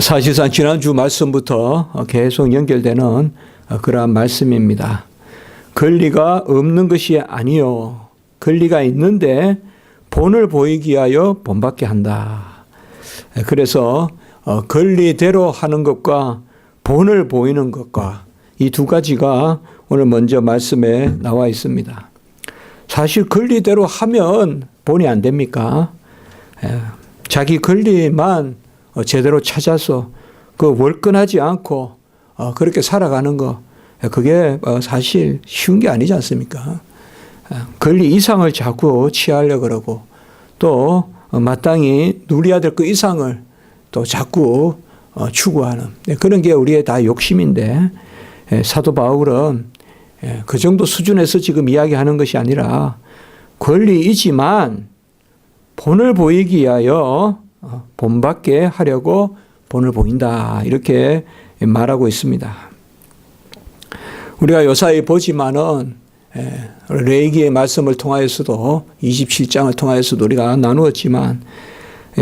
사실상 지난주 말씀부터 계속 연결되는 그러한 말씀입니다. 권리가 없는 것이 아니요 권리가 있는데 본을 보이기 위하여 본받게 한다. 그래서 권리대로 하는 것과 본을 보이는 것과 이 두 가지가 오늘 먼저 말씀에 나와 있습니다. 사실 권리대로 하면 본이 안 됩니까? 자기 권리만 제대로 찾아서 그 월권하지 않고 그렇게 살아가는 거, 그게 사실 쉬운 게 아니지 않습니까? 권리 이상을 자꾸 취하려고 그러고 또 마땅히 누려야 될 그 이상을 또 자꾸 추구하는 그런 게 우리의 다 욕심인데, 사도 바울은 그 정도 수준에서 지금 이야기하는 것이 아니라 권리이지만 본을 보이기 위하여 본받게 하려고 본을 보인다, 이렇게 말하고 있습니다. 우리가 요사이 보지만은 레위기의 말씀을 통하여서도 27장을 통하여서도 우리가 나누었지만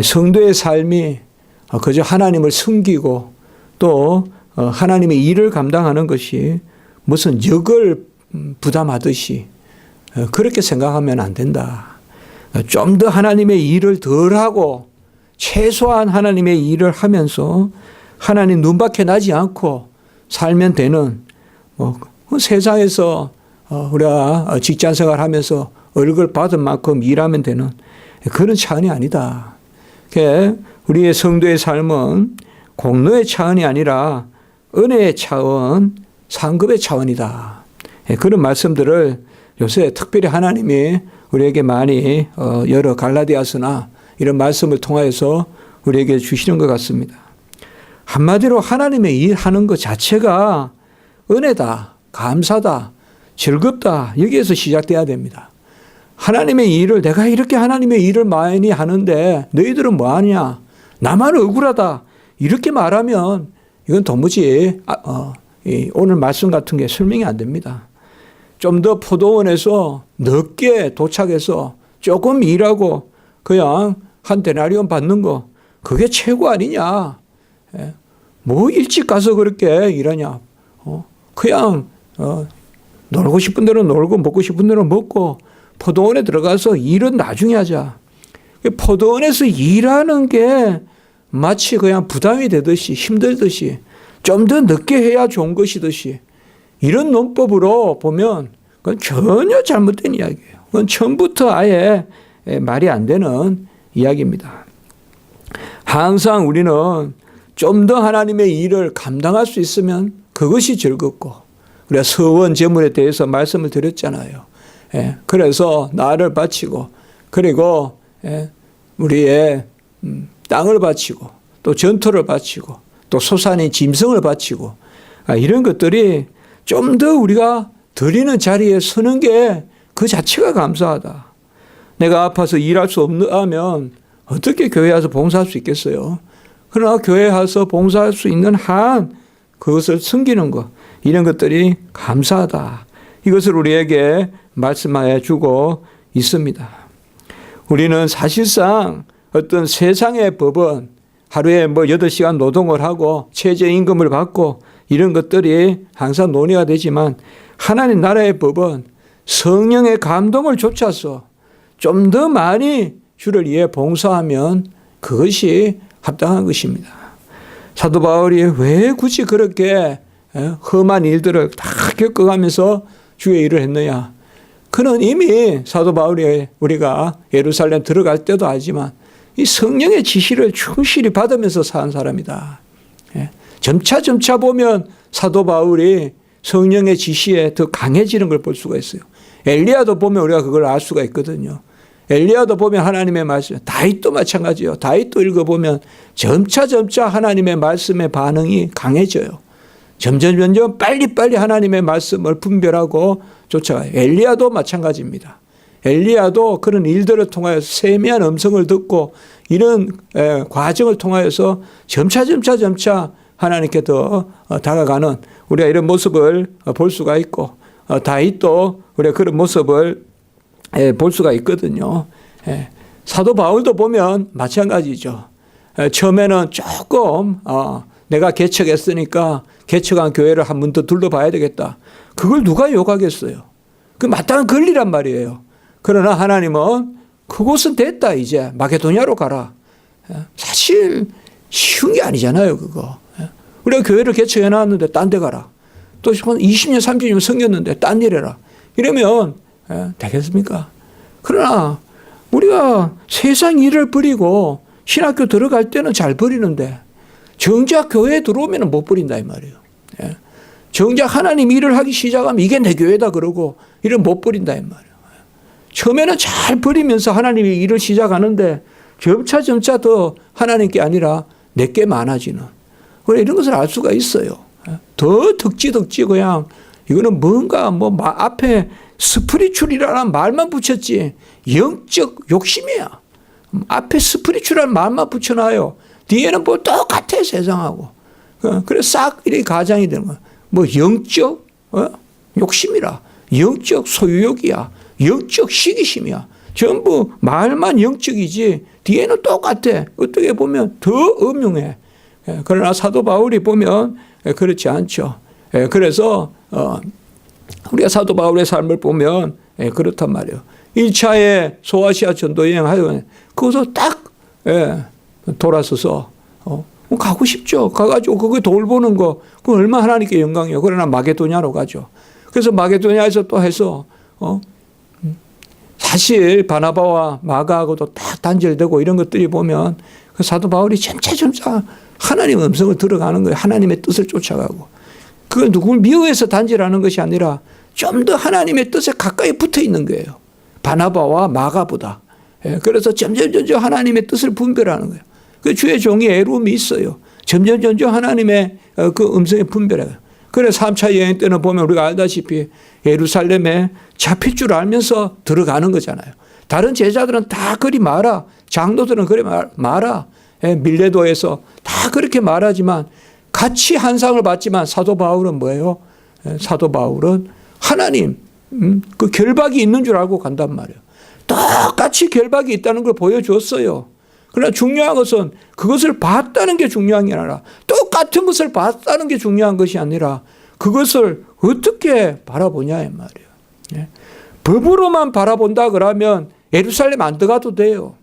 성도의 삶이 그저 하나님을 섬기고 또 하나님의 일을 감당하는 것이 무슨 역을 부담하듯이 그렇게 생각하면 안 된다. 좀 더 하나님의 일을 덜하고 최소한 하나님의 일을 하면서 하나님 눈밖에 나지 않고 살면 되는, 세상에서 우리가 직장 생활하면서 월급 받은 만큼 일하면 되는 그런 차원이 아니다. 우리의 성도의 삶은 공로의 차원이 아니라 은혜의 차원, 상급의 차원이다. 그런 말씀들을 요새 특별히 하나님이 우리에게 많이 여러 갈라디아서나 이런 말씀을 통하여서 우리에게 주시는 것 같습니다. 한마디로 하나님의 일하는 것 자체가 은혜다, 감사다, 즐겁다, 여기에서 시작돼야 됩니다. 하나님의 일을, 내가 이렇게 하나님의 일을 많이 하는데 너희들은 뭐하냐, 나만 억울하다, 이렇게 말하면 이건 도무지 오늘 말씀 같은 게 설명이 안 됩니다. 좀 더 포도원에서 늦게 도착해서 조금 일하고 그냥 한 데나리온 받는 거, 그게 최고 아니냐. 뭐 일찍 가서 그렇게 일하냐. 그냥 놀고 싶은 대로 놀고 먹고 싶은 대로 먹고 포도원에 들어가서 일은 나중에 하자. 포도원에서 일하는 게 마치 그냥 부담이 되듯이 힘들듯이 좀 더 늦게 해야 좋은 것이듯이 이런 논법으로 보면 그건 전혀 잘못된 이야기예요. 그건 처음부터 아예 말이 안 되는 이야기입니다. 항상 우리는 좀 더 하나님의 일을 감당할 수 있으면 그것이 즐겁고, 우리가 서원 제물에 대해서 말씀을 드렸잖아요. 그래서 나를 바치고 그리고 우리의 땅을 바치고 또 전토를 바치고 또 소산인 짐승을 바치고 이런 것들이 좀 더 우리가 드리는 자리에 서는 게 그 자체가 감사하다. 내가 아파서 일할 수 없으면 어떻게 교회 와서 봉사할 수 있겠어요? 그러나 교회 와서 봉사할 수 있는 한 그것을 섬기는 것, 이런 것들이 감사하다. 이것을 우리에게 말씀해 주고 있습니다. 우리는 사실상 어떤 세상의 법은 하루에 8시간 노동을 하고 최저임금을 받고 이런 것들이 항상 논의가 되지만, 하나님 나라의 법은 성령의 감동을 좇아서 좀 더 많이 주를 위해 봉사하면 그것이 합당한 것입니다. 사도 바울이 왜 굳이 그렇게 험한 일들을 다 겪어가면서 주의 일을 했느냐? 그는 이미 사도 바울이 우리가 예루살렘 들어갈 때도 알지만 이 성령의 지시를 충실히 받으면서 산 사람이다. 점차 보면 사도 바울이 성령의 지시에 더 강해지는 걸 볼 수가 있어요. 엘리야도 보면 우리가 그걸 알 수가 있거든요. 엘리야도 보면 하나님의 말씀, 다윗도 마찬가지예요. 다윗도 읽어보면 점차 하나님의 말씀의 반응이 강해져요. 점점 빨리 하나님의 말씀을 분별하고 쫓아가요. 엘리야도 마찬가지입니다. 엘리야도 그런 일들을 통하여서 세미한 음성을 듣고 이런 과정을 통하여서 점차 하나님께 더 다가가는 우리가 이런 모습을 볼 수가 있고, 다윗도 우리가 그런 모습을 볼 수가 있거든요. 사도 바울도 보면 마찬가지죠. 처음에는 조금 내가 개척했으니까 개척한 교회를 한 번 더 둘러봐야 되겠다. 그걸 누가 욕하겠어요? 그 마땅한 권리란 말이에요. 그러나 하나님은 그곳은 됐다. 이제 마게도냐로 가라. 사실 쉬운 게 아니잖아요. 그거. 우리가 교회를 개척해 놨는데 딴 데 가라. 또 20년 30년 섬겼는데 딴 일 해라. 이러면 되겠습니까? 그러나 우리가 세상 일을 버리고 신학교 들어갈 때는 잘 버리는데 정작 교회에 들어오면 못 버린다 이 말이에요. 정작 하나님 일을 하기 시작하면 이게 내 교회다 그러고 이를 못 버린다 이 말이에요. 처음에는 잘 버리면서 하나님이 일을 시작하는데 점차 더 하나님께 아니라 내게 많아지는 이런 것을 알 수가 있어요. 더 덕지 그냥 이거는 뭔가 앞에 스피리추얼이라는 말만 붙였지 영적 욕심이야. 앞에 스피리추얼이라는 말만 붙여놔요. 뒤에는 뭐 똑같아 세상하고. 그래서 싹 이렇게 가장이 되는 거야. 뭐 영적 욕심이라. 영적 소유욕이야. 영적 시기심이야. 전부 말만 영적이지 뒤에는 똑같아. 어떻게 보면 더 음흉해. 그러나 사도 바울이 보면 그렇지 않죠. 그래서 우리가 사도 바울의 삶을 보면 그렇단 말이에요. 1차에 소아시아 전도 여행 하여 거기서 딱 돌아서서 가고 싶죠. 가가지고 그거 돌보는 거 그건 얼마나 하나님께 영광이에요. 그러나 마게도냐로 가죠. 그래서 마게도냐에서 또 해서 사실 바나바와 마가하고도 딱 단절되고 이런 것들이 보면 그 사도 바울이 점차 하나님의 음성을 들어가는 거예요. 하나님의 뜻을 쫓아가고. 그건 누굴 미워해서 단절하는 것이 아니라 좀 더 하나님의 뜻에 가까이 붙어 있는 거예요. 바나바와 마가보다. 그래서 점점 하나님의 뜻을 분별하는 거예요. 그 주의 종이 애로움이 있어요. 점점 하나님의 그 음성에 분별해요. 그래서 3차 여행 때는 보면 우리가 알다시피 예루살렘에 잡힐 줄 알면서 들어가는 거잖아요. 다른 제자들은 다 그리 말아. 장로들은 그리 말아. 밀레도에서 다 그렇게 말하지만 같이 한 상을 받지만 사도 바울은 뭐예요? 사도 바울은 하나님 그 결박이 있는 줄 알고 간단 말이에요. 똑같이 결박이 있다는 걸 보여줬어요. 그러나 중요한 것은 그것을 봤다는 게 중요한 게 아니라 똑같은 것을 봤다는 게 중요한 것이 아니라 그것을 어떻게 바라보냐 이 말이에요. 법으로만 바라본다 그러면 예루살렘 안 들어가도 돼요.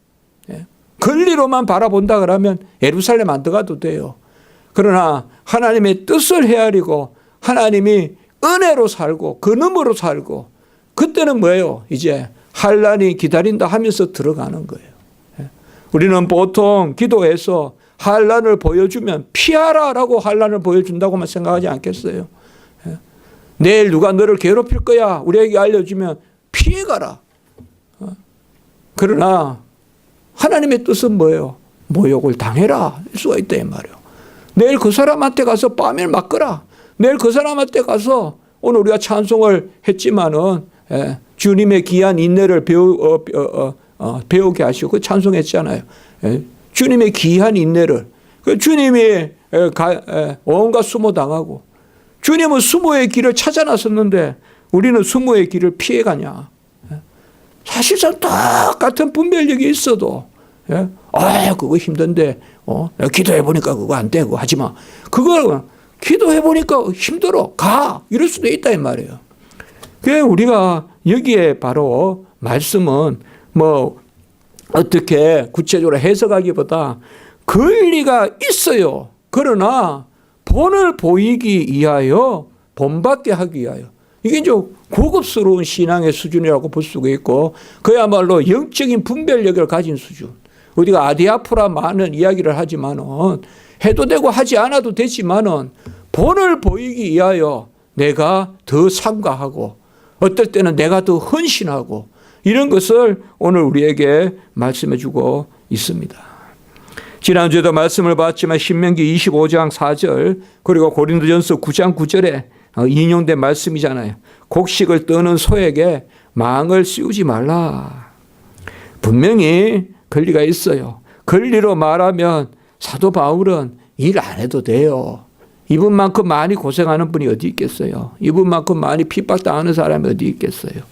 권리로만 바라본다 그러면 예루살렘 안 들어가도 돼요. 그러나 하나님의 뜻을 헤아리고 하나님이 은혜로 살고 근음으로 살고 그때는 뭐예요? 이제 환난이 기다린다 하면서 들어가는 거예요. 우리는 보통 기도해서 환난을 보여주면 피하라라고 환난을 보여준다고만 생각하지 않겠어요? 내일 누가 너를 괴롭힐 거야 우리에게 알려주면 피해가라. 그러나 하나님의 뜻은 뭐예요? 모욕을 당해라 할 수가 있다 이 말이에요. 내일 그 사람한테 가서 뺨을 맞거라. 내일 그 사람한테 가서 오늘 우리가 찬송을 했지만은 주님의 귀한 인내를 배우게 하시고 그 찬송했잖아요. 주님의 귀한 인내를 주님이 온갖 수모 당하고 주님은 수모의 길을 찾아 나섰는데 우리는 수모의 길을 피해가냐. 사실상 똑같은 분별력이 있어도 그거 힘든데 기도해보니까 그거 안 되고 하지마. 그거 기도해보니까 힘들어 가 이럴 수도 있다 이 말이에요. 그래서 우리가 여기에 바로 말씀은 뭐 어떻게 구체적으로 해석하기보다 권리가 있어요. 그러나 본을 보이기 위하여 본받게 하기 위하여 이게 좀 고급스러운 신앙의 수준이라고 볼 수가 있고 그야말로 영적인 분별력을 가진 수준. 우리가 아디아프라 많은 이야기를 하지만은 해도 되고 하지 않아도 되지만은 본을 보이기 위하여 내가 더 삼가하고 어떨 때는 내가 더 헌신하고 이런 것을 오늘 우리에게 말씀해 주고 있습니다. 지난주에도 말씀을 봤지만 신명기 25장 4절 그리고 고린도전서 9장 9절에 인용된 말씀이잖아요. 곡식을 떠는 소에게 망을 씌우지 말라. 분명히 권리가 있어요. 권리로 말하면 사도 바울은 일 안 해도 돼요. 이분만큼 많이 고생하는 분이 어디 있겠어요. 이분만큼 많이 핍박당하는 사람이 어디 있겠어요.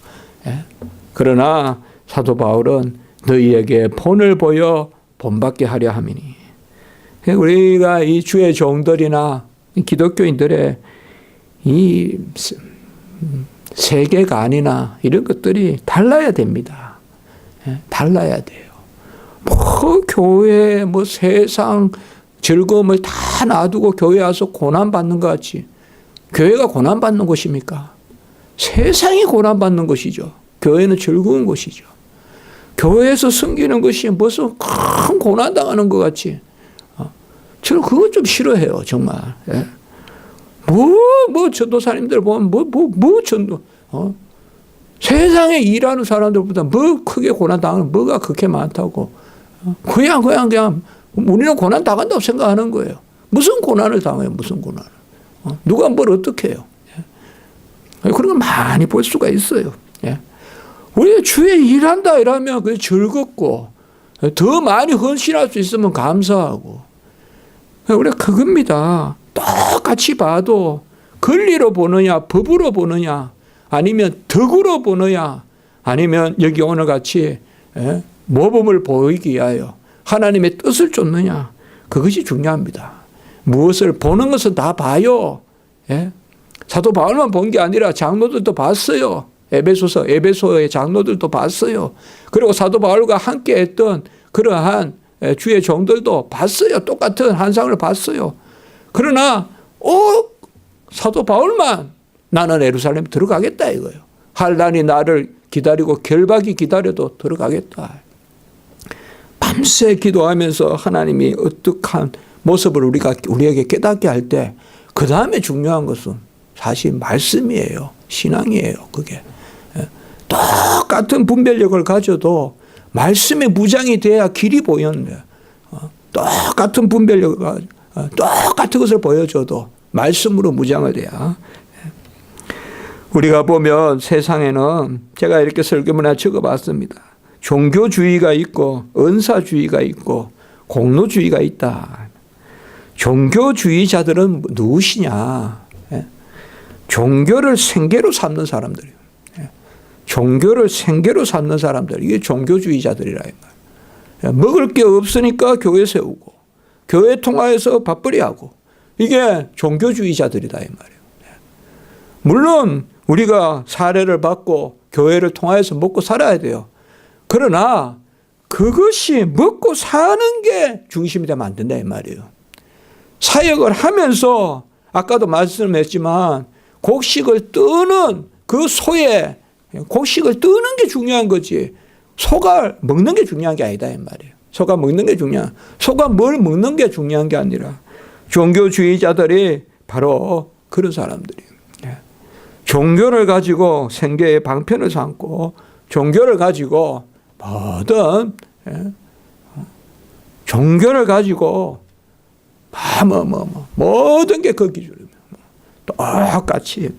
그러나 사도 바울은 너희에게 본을 보여 본받게 하려 함이니 우리가 이 주의 종들이나 기독교인들의 이 세계관이나 이런 것들이 달라야 됩니다. 달라야 돼요. 뭐 교회, 뭐 세상 즐거움을 다 놔두고 교회 와서 고난받는 것 같이. 교회가 고난받는 곳입니까? 세상이 고난받는 것이죠. 교회는 즐거운 곳이죠. 교회에서 섬기는 것이 무슨 큰 고난당하는 것 같이. 저는 그거 좀 싫어해요, 정말. 예. 전도사님들 보면, 전도, 세상에 일하는 사람들보다 크게 고난당하는 뭐가 그렇게 많다고. 그냥, 우리는 고난 당한다고 생각하는 거예요. 무슨 고난을 당해요, 무슨 고난을. 누가 뭘 어떻게 해요. 예. 그런 걸 많이 볼 수가 있어요. 예. 우리가 주에 일한다 이러면 그게 즐겁고, 더 많이 헌신할 수 있으면 감사하고. 우리가 그겁니다. 똑같이 봐도 권리로 보느냐, 법으로 보느냐, 아니면 덕으로 보느냐, 아니면 여기 오늘 같이 모범을 보이기 위하여 하나님의 뜻을 쫓느냐, 그것이 중요합니다. 무엇을 보는 것은 다 봐요. 예? 사도 바울만 본 게 아니라 장로들도 봤어요. 에베소의 장로들도 봤어요. 그리고 사도 바울과 함께 했던 그러한 주의 종들도 봤어요. 똑같은 환상을 봤어요. 그러나 사도 바울만 나는 예루살렘 들어가겠다 이거예요. 환난이 나를 기다리고 결박이 기다려도 들어가겠다. 밤새 기도하면서 하나님이 어떡한 모습을 우리에게 깨닫게 할 때 그 다음에 중요한 것은 사실 말씀이에요. 신앙이에요. 그게. 똑같은 분별력을 가져도 말씀에 무장이 돼야 길이 보였는데 똑같은 분별력을 똑같은 것을 보여줘도 말씀으로 무장을 돼야. 우리가 보면 세상에는 제가 이렇게 설교문에 적어봤습니다. 종교주의가 있고 은사주의가 있고 공로주의가 있다. 종교주의자들은 누구시냐? 종교를 생계로 삼는 사람들이에요. 종교를 생계로 삼는 사람들, 이게 종교주의자들이라 이 말이에요. 먹을 게 없으니까 교회 세우고 교회 통화해서 밥벌이 하고, 이게 종교주의자들이다 이 말이에요. 물론 우리가 사례를 받고 교회를 통하여서 먹고 살아야 돼요. 그러나 그것이 먹고 사는 게 중심이 되면 안 된다 이 말이에요. 사역을 하면서 아까도 말씀했지만 곡식을 뜨는 그 소에 곡식을 뜨는 게 중요한 거지, 소가 먹는 게 중요한 게 아니다 이 말이에요. 소가 먹는 게 소가 뭘 먹는 게 중요한 게 아니라, 종교주의자들이 바로 그런 사람들이에요. 종교를 가지고 생계의 방편을 삼고, 종교를 가지고 종교를 가지고 모든 게 그 기준입니다. 똑같이.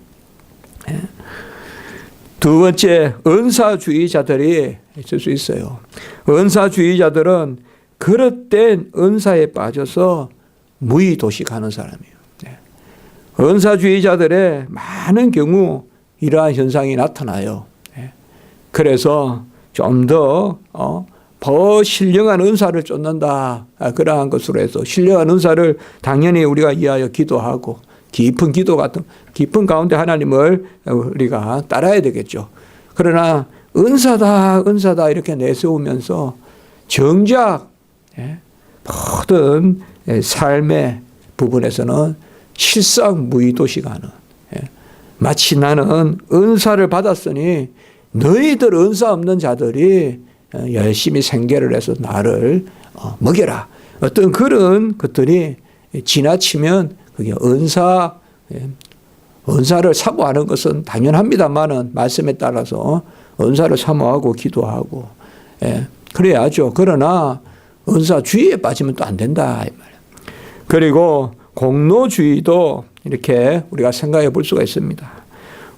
두 번째, 은사주의자들이 있을 수 있어요. 은사주의자들은 그릇된 은사에 빠져서 무의도식하는 사람이에요. 은사주의자들의 많은 경우 이러한 현상이 나타나요. 그래서 좀 더 신령한 은사를 쫓는다, 그러한 것으로 해서 신령한 은사를 당연히 우리가 이하여 기도하고 깊은 기도 같은 깊은 가운데 하나님을 우리가 따라야 되겠죠. 그러나 은사다 이렇게 내세우면서 정작 모든 삶의 부분에서는 실상 무의도식하는, 마치 나는 은사를 받았으니 너희들 은사 없는 자들이 열심히 생계를 해서 나를 먹여라, 어떤 그런 것들이 지나치면 그게 은사를 사모하는 것은 당연합니다만은 말씀에 따라서 은사를 사모하고 기도하고 그래야죠. 그러나 은사주의에 빠지면 또 안 된다 이 말이에요. 그리고 공로주의도 이렇게 우리가 생각해 볼 수가 있습니다.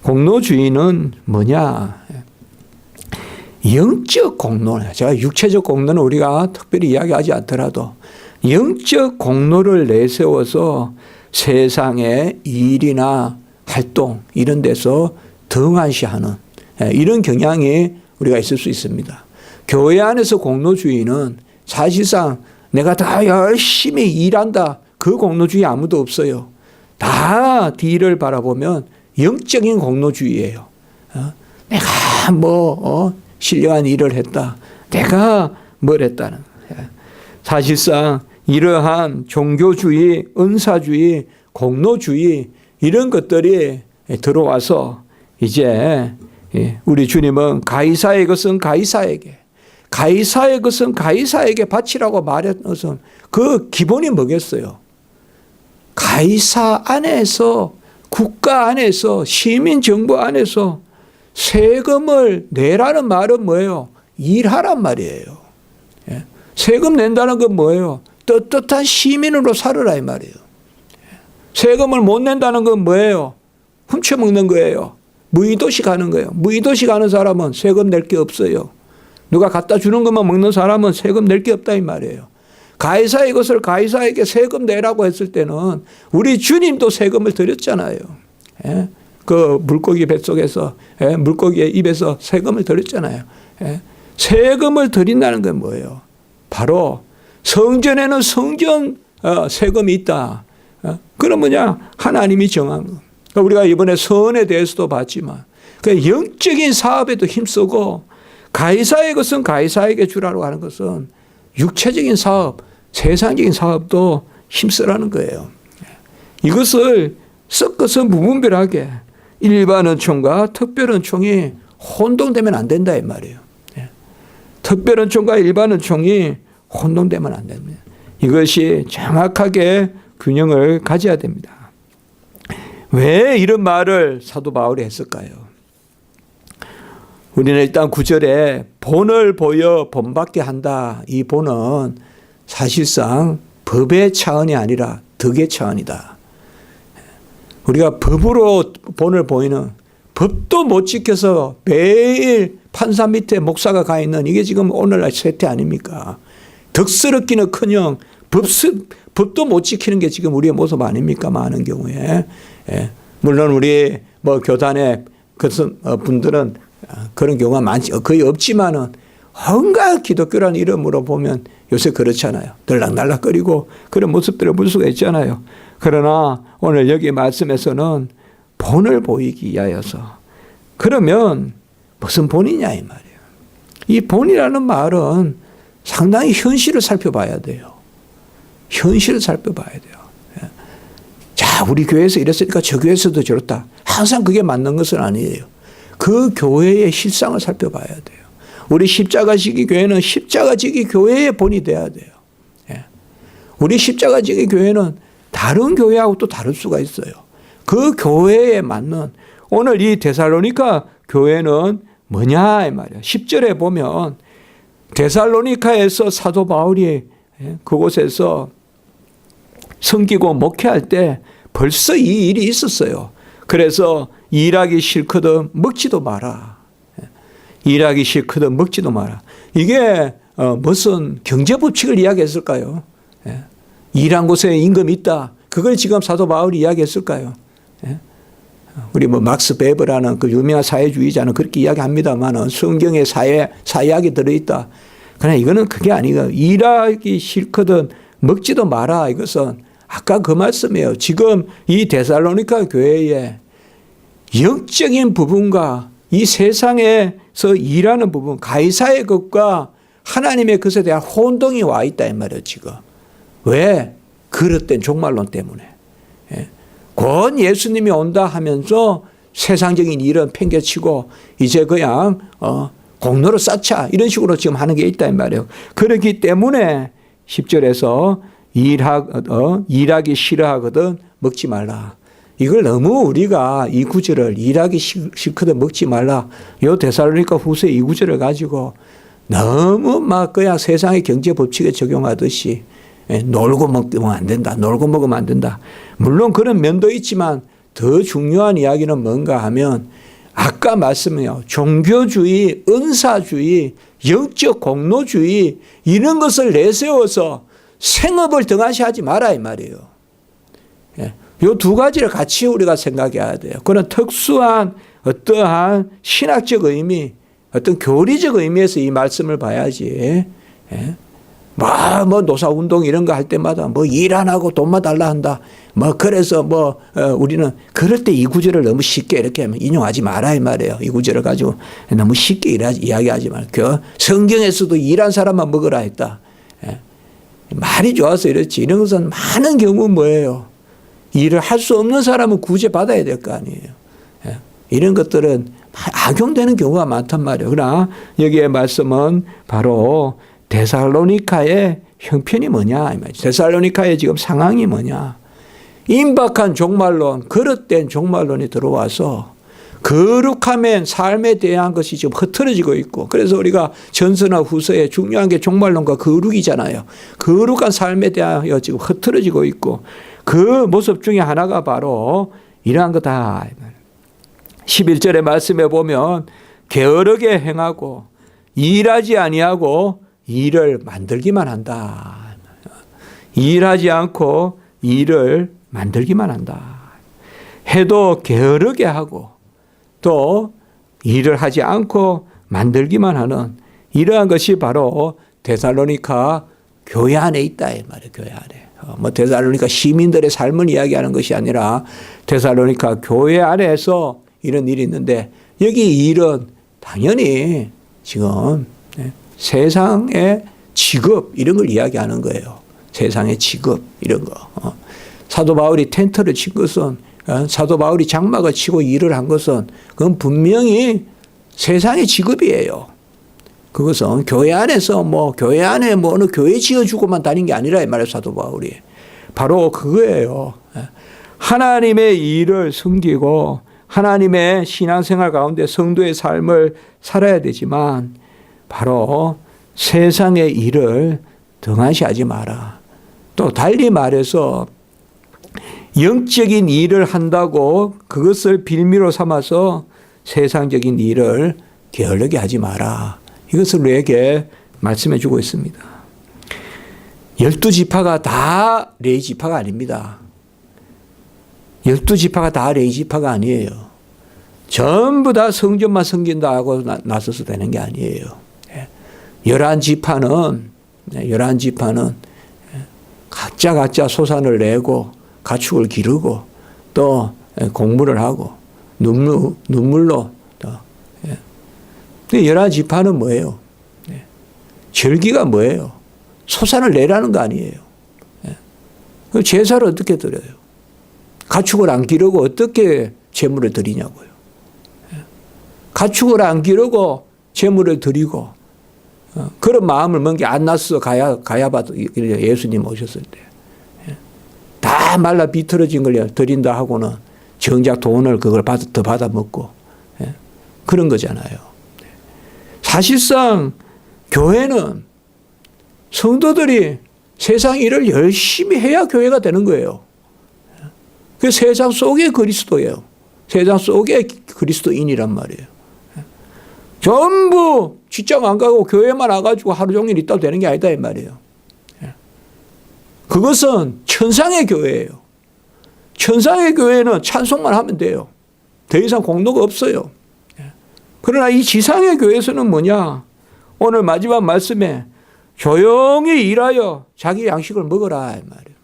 공로주의는 뭐냐? 영적 공로는, 제가 육체적 공로는 우리가 특별히 이야기하지 않더라도 영적 공로를 내세워서 세상의 일이나 활동 이런 데서 등한시하는 이런 경향이 우리가 있을 수 있습니다. 교회 안에서 공로주의는 사실상 내가 다 열심히 일한다. 그 공로주의 아무도 없어요. 다 뒤를 바라보면 영적인 공로주의예요. 내가 신령한 일을 했다. 내가 뭘 했다는 거예요. 사실상 이러한 종교주의, 은사주의, 공로주의 이런 것들이 들어와서 이제 우리 주님은 가이사의 것은 가이사에게, 가이사의 것은 가이사에게 바치라고 말했던 것은 그 기본이 뭐겠어요? 가이사 안에서, 국가 안에서, 시민 정부 안에서 세금을 내라는 말은 뭐예요? 일하란 말이에요. 세금 낸다는 건 뭐예요? 떳떳한 시민으로 살으라 이 말이에요. 세금을 못 낸다는 건 뭐예요? 훔쳐먹는 거예요. 무의도식 하는 거예요. 무의도식 하는 사람은 세금 낼 게 없어요. 누가 갖다 주는 것만 먹는 사람은 세금 낼 게 없다 이 말이에요. 가이사의 것을 가이사에게 세금 내라고 했을 때는 우리 주님도 세금을 드렸잖아요. 그 물고기 뱃속에서, 물고기의 입에서 세금을 드렸잖아요. 세금을 드린다는 건 뭐예요? 바로 성전에는 성전 세금이 있다. 그건 뭐냐? 하나님이 정한 거. 우리가 이번에 선에 대해서도 봤지만 그 영적인 사업에도 힘쓰고 가이사의 것은 가이사에게 주라고 하는 것은 육체적인 사업, 세상적인 사업도 힘쓰라는 거예요. 이것을 섞어서 무분별하게 일반 은총과 특별 은총이 혼동되면 안 된다 이 말이에요. 특별 은총과 일반 은총이 혼동되면 안 됩니다. 이것이 정확하게 균형을 가져야 됩니다. 왜 이런 말을 사도 바울이 했을까요? 우리는 일단 9절에 본을 보여 본받게 한다. 이 본은 사실상 법의 차원이 아니라 덕의 차원이다. 우리가 법으로 본을 보이는, 법도 못 지켜서 매일 판사 밑에 목사가 가 있는 이게 지금 오늘날 세태 아닙니까? 덕스럽기는커녕 법도 못 지키는 게 지금 우리의 모습 아닙니까? 많은 경우에. 물론 우리 교단의 분들은 그런 경우가 거의 없지만은 온갖 기독교라는 이름으로 보면 요새 그렇잖아요. 들락날락거리고 그런 모습들을 볼 수가 있잖아요. 그러나 오늘 여기 말씀에서는 본을 보이기 위하여서. 그러면 무슨 본이냐 이 말이에요. 이 본이라는 말은 상당히 현실을 살펴봐야 돼요. 현실을 살펴봐야 돼요. 자, 우리 교회에서 이랬으니까 저 교회에서도 저렇다. 항상 그게 맞는 것은 아니에요. 그 교회의 실상을 살펴봐야 돼요. 우리 십자가지기 교회는 십자가지기 교회의 본이 돼야 돼요. 우리 십자가지기 교회는 다른 교회하고 또 다를 수가 있어요. 그 교회에 맞는, 오늘 이 데살로니가 교회는 뭐냐 이 말이야. 10절에 보면 데살로니카에서 사도 바울이 그곳에서 섬기고 목회할 때 벌써 이 일이 있었어요. 그래서 일하기 싫거든 먹지도 마라. 일하기 싫거든 먹지도 마라. 이게 무슨 경제법칙을 이야기했을까요? 일한 곳에 임금이 있다. 그걸 지금 사도 바울이 이야기했을까요? 우리 막스 베버라는 그 유명한 사회주의자는 그렇게 이야기합니다만은 성경에 사회학이 들어있다. 그러나 이거는 그게 아니고 일하기 싫거든 먹지도 마라. 이것은 아까 그 말씀이에요. 지금 이 데살로니가 교회에 영적인 부분과 이 세상에서 일하는 부분, 가이사의 것과 하나님의 것에 대한 혼동이 와 있다 이 말이에요. 지금. 왜? 그릇된 종말론 때문에. 곧 예수님이 온다 하면서 세상적인 일은 팽개치고 이제 그냥 공로를 쌓자 이런 식으로 지금 하는 게 있다 이 말이에요. 그렇기 때문에 10절에서 일하기 싫어하거든 먹지 말라. 이걸 너무 우리가 이 구절을 일하기 싫거든 먹지 말라. 요 데살로니가 후서 이 구절을 가지고 너무 막 그냥 세상의 경제 법칙에 적용하듯이 놀고 먹으면 안 된다. 놀고 먹으면 안 된다. 물론 그런 면도 있지만 더 중요한 이야기는 뭔가 하면 아까 말씀이요. 종교주의, 은사주의, 영적 공로주의 이런 것을 내세워서 생업을 등한시하지 마라 이 말이에요. 이 두 가지를 같이 우리가 생각해야 돼요. 그런 특수한 어떠한 신학적 의미, 어떤 교리적 의미에서 이 말씀을 봐야지. 뭐 노사운동 이런 거 할 때마다 뭐 일 안 하고 돈만 달라 한다. 뭐 그래서 우리는 그럴 때 이 구절을 너무 쉽게 이렇게 인용하지 마라 이 말이에요. 이 구절을 가지고 너무 쉽게 이야기하지 말고 성경에서도 일한 사람만 먹으라 했다. 말이 좋아서 이렇지. 이런 것은 많은 경우 뭐예요? 일을 할 수 없는 사람은 구제받아야 될 거 아니에요. 이런 것들은 악용되는 경우가 많단 말이에요. 그러나 여기에 말씀은 바로 데살로니카의 형편이 뭐냐 이 말이죠. 데살로니카의 지금 상황이 뭐냐. 임박한 종말론, 그릇된 종말론이 들어와서 거룩함의 삶에 대한 것이 지금 흐트러지고 있고, 그래서 우리가 전서나 후서에 중요한 게 종말론과 거룩이잖아요. 거룩한 삶에 대하여 지금 흐트러지고 있고, 그 모습 중에 하나가 바로 이러한 거다. 11절의 말씀에 보면 게으르게 행하고 일하지 아니하고 일을 만들기만 한다. 일하지 않고 일을 만들기만 한다. 해도 게으르게 하고 또 일을 하지 않고 만들기만 하는 이러한 것이 바로 데살로니가 교회 안에 있다 이 말이에요. 교회 안에. 데살로니가 시민들의 삶을 이야기하는 것이 아니라 데살로니가 교회 안에서 이런 일이 있는데, 여기 이 일은 당연히 지금 세상의 직업 이런 걸 이야기하는 거예요. 세상의 직업 이런 거. 사도 바울이 텐트를 친 것은, 사도 바울이 장막을 치고 일을 한 것은 그건 분명히 세상의 직업이에요. 그것은 교회 안에서 교회 안에 어느 교회 지어주고만 다닌 게 아니라 이 말이에요. 사도 바울이. 바로 그거예요. 하나님의 일을 섬기고 하나님의 신앙생활 가운데 성도의 삶을 살아야 되지만 바로 세상의 일을 등한시하지 마라. 또 달리 말해서 영적인 일을 한다고 그것을 빌미로 삼아서 세상적인 일을 게을르게 하지 마라. 이것을 우리에게 말씀해 주고 있습니다. 12지파가 다 레위 지파가 아닙니다. 12지파가 다 레위 지파가 아니에요. 전부 다 성전만 섬긴다 하고 나서서 되는 게 아니에요. 11지파는 각자 소산을 내고 가축을 기르고 또 공부를 하고 눈물로 또. 11지파는 뭐예요? 절기가 뭐예요? 소산을 내라는 거 아니에요. 제사를 어떻게 드려요? 가축을 안 기르고 어떻게 제물을 드리냐고요. 가축을 안 기르고 제물을 드리고 그런 마음을 먹은 게 안나스 가야바 예수님 오셨을 때 다 말라 비틀어진 걸 드린다 하고는 정작 돈을 그걸 더 받아 먹고 그런 거잖아요. 사실상 교회는 성도들이 세상 일을 열심히 해야 교회가 되는 거예요. 그 세상 속의 그리스도예요. 세상 속의 그리스도인이란 말이에요. 전부 직장 안 가고 교회만 와가지고 하루 종일 있다고 되는 게 아니다 이 말이에요. 그것은 천상의 교회예요. 천상의 교회는 찬송만 하면 돼요. 더 이상 공로가 없어요. 그러나 이 지상의 교회에서는 뭐냐? 오늘 마지막 말씀에 조용히 일하여 자기 양식을 먹어라 이 말이에요.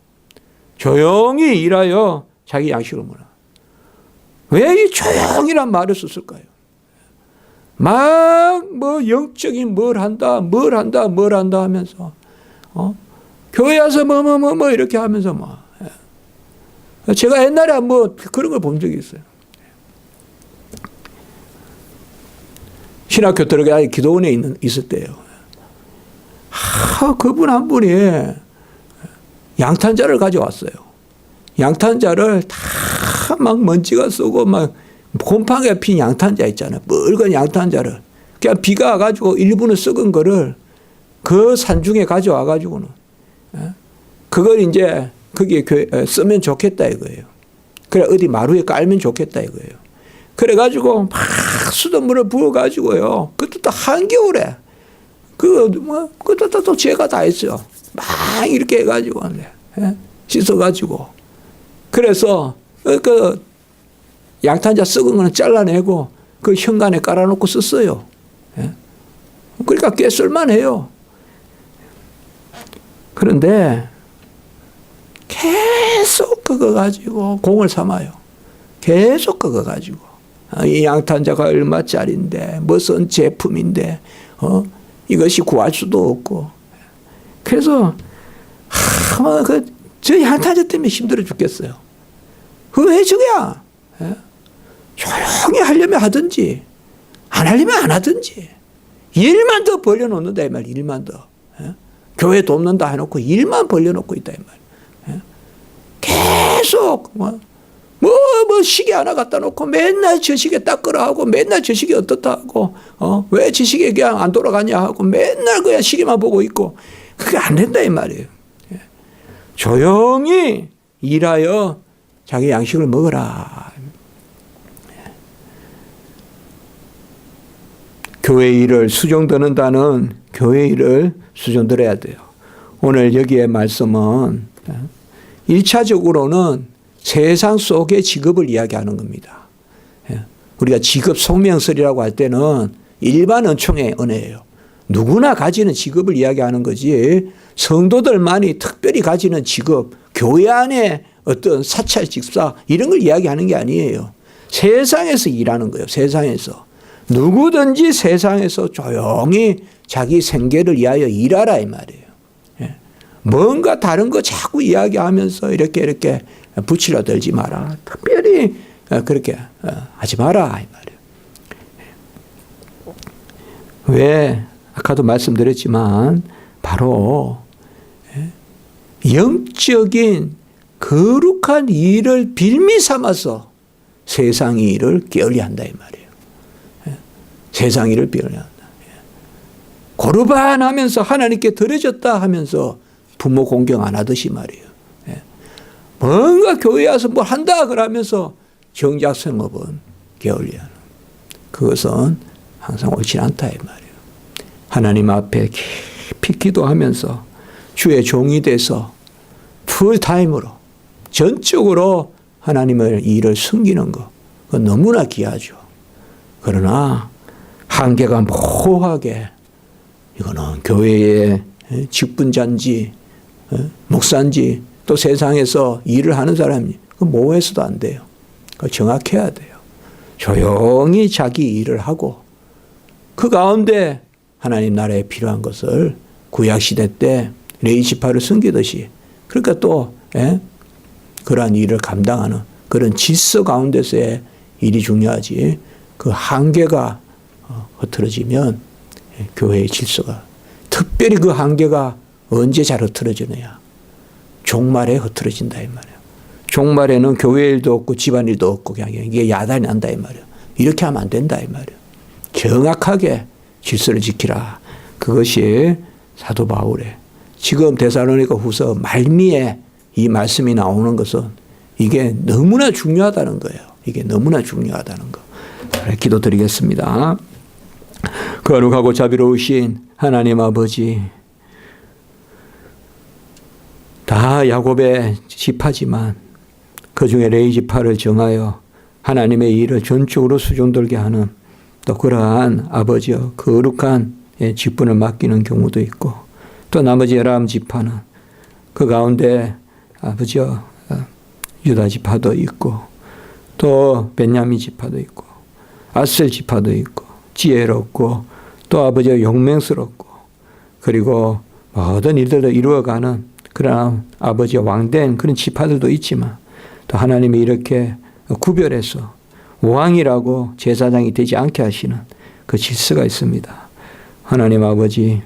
조용히 일하여 자기 양식을 먹어라. 왜 이 조용이란 말을 썼을까요? 막 영적인 뭘 한다 하면서 교회 와서 이렇게 하면서 제가 옛날에 그런 걸 본 적이 있어요. 신학교 들어가 기도원에 있을 때요. 그분 한 분이 양탄자를 가져왔어요. 양탄자를 다 막 먼지가 쏘고 막 곰팡이가 핀 양탄자 있잖아요. 붉은 양탄자를. 그냥 비가 와가지고 일부는 썩은 거를 그 산중에 가져와가지고는 그걸 이제 거기에 쓰면 좋겠다 이거예요. 그래 어디 마루에 깔면 좋겠다 이거예요. 그래가지고 막 수돗물을 부어가지고요. 그것도 또 한겨울에 그것도 또 제가 다 했어요. 막 이렇게 해가지고 씻어가지고 그래서 그 양탄자 썩은 거는 잘라내고 그 현관에 깔아놓고 썼어요. 그러니까 꽤 쓸만해요. 그런데 계속 그거 가지고 공을 삼아요. 계속 그거 가지고 이 양탄자가 얼마짜리인데 무슨 제품인데 이것이 구할 수도 없고. 그래서 저 양탄자 때문에 힘들어 죽겠어요. 그거 왜 저거야? 조용히 하려면 하든지 안 하려면 안 하든지 일만 더 벌려놓는다 이 말. 일만 더. 교회 돕는다 해놓고 일만 벌려놓고 있다 이 말. 계속 뭐 시계 하나 갖다 놓고 맨날 저 시계 닦으라 하고 맨날 저 시계 어떻다 하고 왜 저 시계 그냥 안 돌아가냐 하고 맨날 그냥 시계만 보고 있고 그게 안 된다 이 말이에요. 조용히 일하여 자기 양식을 먹어라. 교회 일을 수종드는다는 교회 일을 수종들어야 돼요. 오늘 여기에 말씀은 1차적으로는 세상 속의 직업을 이야기하는 겁니다. 우리가 직업 성명설이라고 할 때는 일반 은총의 은혜예요. 누구나 가지는 직업을 이야기하는 거지 성도들만이 특별히 가지는 직업, 교회 안에 어떤 사찰 직사 이런 걸 이야기하는 게 아니에요. 세상에서 일하는 거예요. 세상에서. 누구든지 세상에서 조용히 자기 생계를 위하여 일하라 이 말이에요. 뭔가 다른 거 자꾸 이야기하면서 이렇게 붙이려 들지 마라. 특별히 그렇게 하지 마라 이 말이에요. 왜? 아까도 말씀드렸지만 바로 영적인 거룩한 일을 빌미 삼아서 세상 일을 게을리한다 이 말이에요. 세상 일을 게을리한다. 고르반하면서 하나님께 드려졌다 하면서 부모 공경 안 하듯이 말이에요. 뭔가 교회에 와서 뭘 한다 그러면서 정작 생업은 게을리하는. 그것은 항상 옳지 않다 이 말이에요. 하나님 앞에 깊이 기도하면서 주의 종이 돼서 풀타임으로 전적으로 하나님의 일을 숨기는 거 그건 너무나 귀하죠. 그러나 한계가 모호하게 이거는 교회의 직분자인지 목사인지 또 세상에서 일을 하는 사람이 그 모호해서도 안 돼요. 그거 정확해야 돼요. 조용히 자기 일을 하고 그 가운데 하나님 나라에 필요한 것을 구약시대 때 레위 지파를 숨기듯이 그러니까 또 그러한 일을 감당하는 그런 질서 가운데서의 일이 중요하지 그 한계가 흐트러지면 교회의 질서가 특별히 그 한계가 언제 잘 흐트러지느냐 종말에 흐트러진다 이 말이에요. 종말에는 교회 일도 없고 집안일도 없고 그냥 이게 야단이 난다 이 말이에요. 이렇게 하면 안 된다 이 말이에요. 정확하게 질서를 지키라. 그것이 사도 바울의 지금 데살로니가 후서 말미에 이 말씀이 나오는 것은 이게 너무나 중요하다는 거예요. 이게 너무나 중요하다는 거. 기도드리겠습니다. 거룩하고 자비로우신 하나님 아버지, 다 야곱의 지파지만 그 중에 레위 지파를 정하여 하나님의 일을 전적으로 수종들게 하는 또 그러한 아버지여 거룩한 직분을 맡기는 경우도 있고 또 나머지 11지파는 그 가운데 아버지여 유다 지파도 있고 또 베냐민 지파도 있고 아셀 지파도 있고 지혜롭고 또 아버지여 용맹스럽고 그리고 모든 일들도 이루어가는 그런 아버지의 왕된 그런 지파들도 있지만 또 하나님이 이렇게 구별해서 왕이라고 제사장이 되지 않게 하시는 그 질서가 있습니다. 하나님 아버지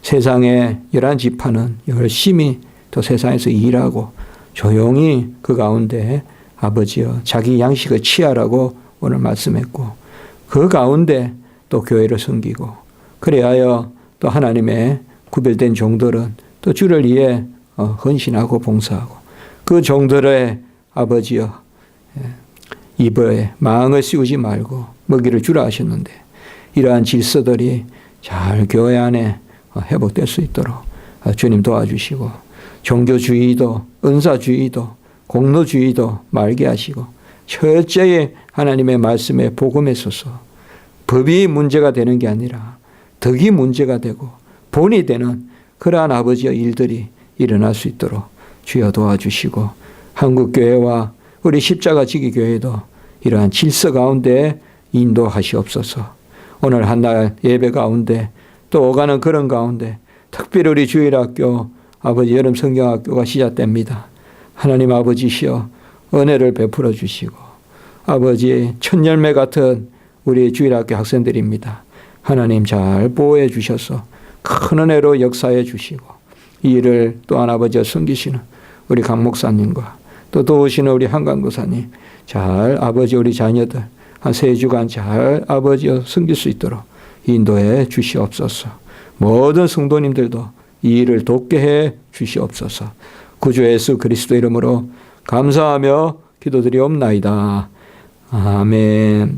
세상의 11지파는 열심히 또 세상에서 일하고 조용히 그 가운데 아버지여 자기 양식을 취하라고 오늘 말씀했고 그 가운데 또 교회를 섬기고 그래야 또 하나님의 구별된 종들은 또 주를 위해 헌신하고 봉사하고 그 종들의 아버지여 입에 망을 씌우지 말고 먹이를 주라 하셨는데 이러한 질서들이 잘 교회 안에 회복될 수 있도록 주님 도와주시고 종교주의도 은사주의도 공로주의도 말게 하시고 철저히 하나님의 말씀에 복음했소서. 법이 문제가 되는 게 아니라 덕이 문제가 되고 본이 되는 그러한 아버지의 일들이 일어날 수 있도록 주여 도와주시고 한국교회와 우리 십자가 지기 교회도 이러한 질서 가운데 인도하시옵소서. 오늘 한날 예배 가운데 또 오가는 그런 가운데 특별히 우리 주일학교 아버지 여름 성경학교가 시작됩니다. 하나님 아버지시여 은혜를 베풀어 주시고 아버지 첫 열매 같은 우리 주일학교 학생들입니다. 하나님 잘 보호해 주셔서 큰 은혜로 역사해 주시고 이 일을 또한 아버지가 섬기시는 우리 강 목사님과 또 도우시는 우리 한강 교사님 잘 아버지 우리 자녀들 한 3주간 잘 아버지여 섬길 수 있도록 인도해 주시옵소서. 모든 성도님들도 이 일을 돕게 해 주시옵소서. 구주 예수 그리스도 이름으로 감사하며 기도드리옵나이다. 아멘.